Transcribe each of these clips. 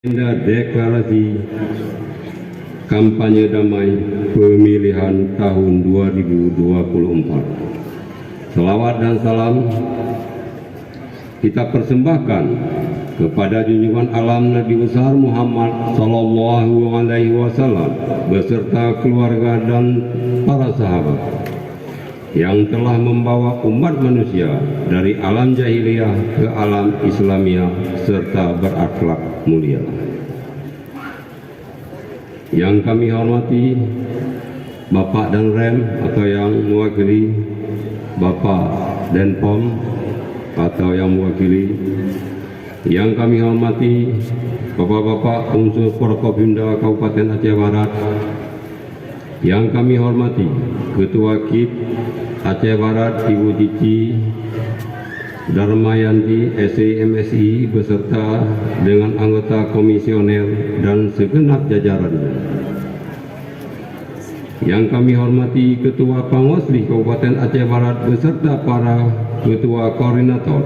Agenda deklarasi kampanye damai pemilihan tahun 2024. Selawat dan salam kita persembahkan kepada junjungan alam Nabi besar Muhammad Sallallahu Alaihi Wasallam beserta keluarga dan para sahabat yang telah membawa umat manusia dari alam jahiliyah ke alam Islamiyah serta berakhlak mulia. Yang kami hormati Bapak dan Rem atau yang mewakili Bapak Denpom atau yang mewakili, yang kami hormati Bapak-bapak unsur Forkopimda Kabupaten Aceh Barat, yang kami hormati Ketua KIP Aceh Barat Ibu Cici Darmayanti SEMSI beserta dengan anggota komisioner dan segenap jajarannya. Yang kami hormati Ketua Panwasli Kabupaten Aceh Barat beserta para ketua koordinator.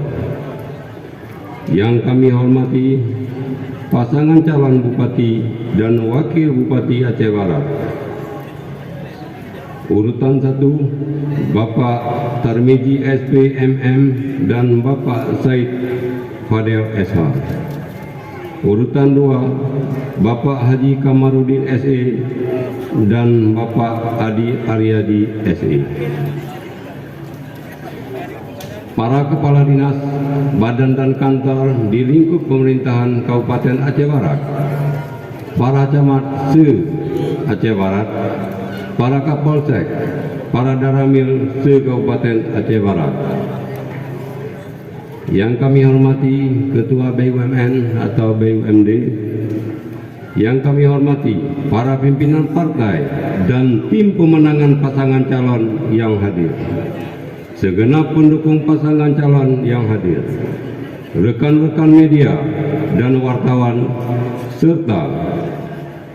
Yang kami hormati pasangan calon bupati dan wakil bupati Aceh Barat. Urutan 1 Bapak Tarmiji SPMM dan Bapak Said Fadel SH. Urutan 2 Bapak Haji Kamarudin SE dan Bapak Adi Aryadi SE. Para kepala dinas, badan dan kantor di lingkup pemerintahan Kabupaten Aceh Barat, para camat se-Aceh Barat, para Kapolsek, para Daramil se-Kabupaten Aceh Barat. Yang kami hormati Ketua BUMN atau BUMD, yang kami hormati para pimpinan partai dan tim pemenangan pasangan calon yang hadir, segenap pendukung pasangan calon yang hadir, rekan-rekan media dan wartawan, serta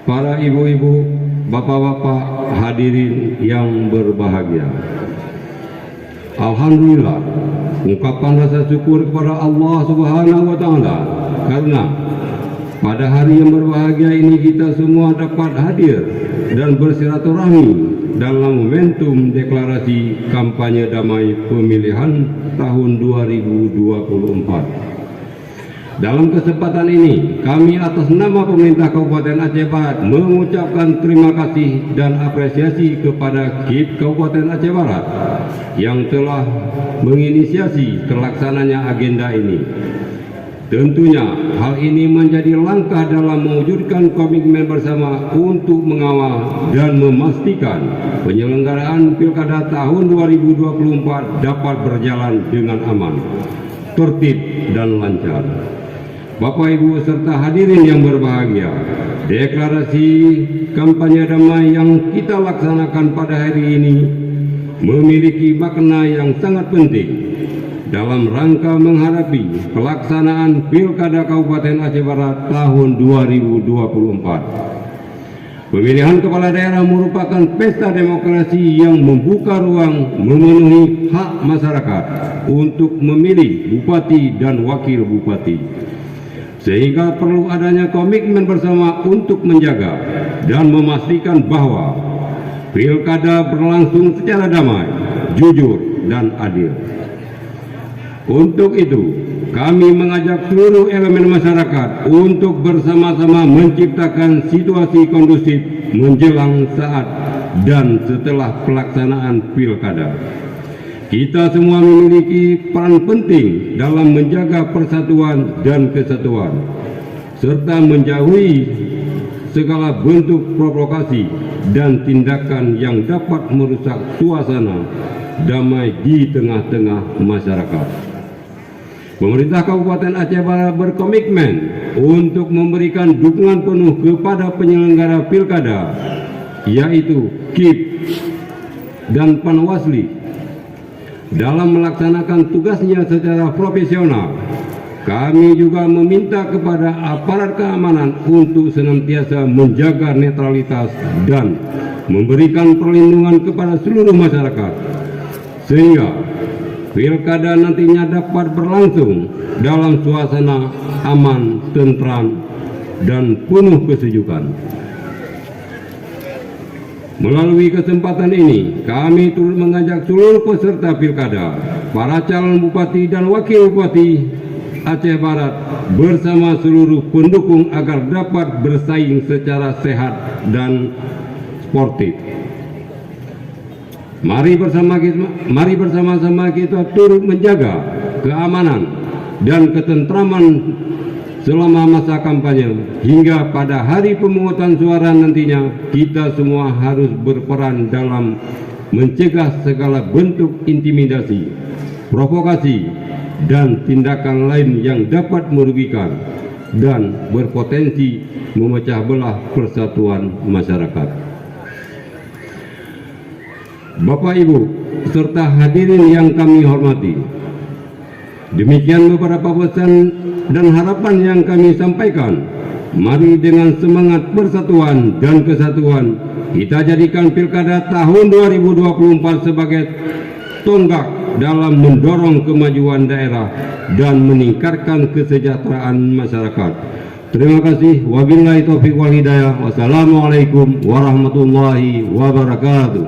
para ibu-ibu, bapak-bapak hadirin yang berbahagia. Alhamdulillah, ungkapan rasa syukur kepada Allah Subhanahu wa Ta'ala karena pada hari yang berbahagia ini kita semua dapat hadir dan bersilaturahmi dalam momentum deklarasi kampanye damai pemilihan tahun 2024. Dalam kesempatan ini, kami atas nama pemerintah Kabupaten Aceh Barat mengucapkan terima kasih dan apresiasi kepada KIP Kabupaten Aceh Barat yang telah menginisiasi terlaksananya agenda ini. Tentunya hal ini menjadi langkah dalam mewujudkan komitmen bersama untuk mengawal dan memastikan penyelenggaraan Pilkada tahun 2024 dapat berjalan dengan aman, tertib dan lancar. Bapak Ibu serta hadirin yang berbahagia, deklarasi kampanye damai yang kita laksanakan pada hari ini memiliki makna yang sangat penting dalam rangka menghadapi pelaksanaan Pilkada Kabupaten Aceh Barat tahun 2024. Pemilihan kepala daerah merupakan pesta demokrasi yang membuka ruang memenuhi hak masyarakat untuk memilih bupati dan wakil bupati. Sehingga perlu adanya komitmen bersama untuk menjaga dan memastikan bahwa Pilkada berlangsung secara damai, jujur, dan adil. Untuk itu, kami mengajak seluruh elemen masyarakat untuk bersama-sama menciptakan situasi kondusif menjelang saat dan setelah pelaksanaan Pilkada. Kita semua memiliki peran penting dalam menjaga persatuan dan kesatuan, serta menjauhi segala bentuk provokasi dan tindakan yang dapat merusak suasana damai di tengah-tengah masyarakat. Pemerintah Kabupaten Aceh Barat berkomitmen untuk memberikan dukungan penuh kepada penyelenggara Pilkada, yaitu KIP dan Panwasli, dalam melaksanakan tugasnya secara profesional. Kami juga meminta kepada aparat keamanan untuk senantiasa menjaga netralitas dan memberikan perlindungan kepada seluruh masyarakat, sehingga Pilkada nantinya dapat berlangsung dalam suasana aman, tentram, dan penuh kesejukan. Melalui kesempatan ini, kami turut mengajak seluruh peserta pilkada, para calon bupati dan wakil bupati Aceh Barat bersama seluruh pendukung agar dapat bersaing secara sehat dan sportif. Mari bersama-sama kita turut menjaga keamanan dan ketentraman selama masa kampanye hingga pada hari pemungutan suara nantinya. Kita semua harus berperan dalam mencegah segala bentuk intimidasi, provokasi, dan tindakan lain yang dapat merugikan dan berpotensi memecah belah persatuan masyarakat. Bapak Ibu serta hadirin yang kami hormati, demikian beberapa pesan dan harapan yang kami sampaikan. Mari dengan semangat persatuan dan kesatuan kita jadikan Pilkada tahun 2024 sebagai tonggak dalam mendorong kemajuan daerah dan meningkatkan kesejahteraan masyarakat. Terima kasih. Wabillahi taufiq wal hidayah. Wassalamualaikum warahmatullahi wabarakatuh.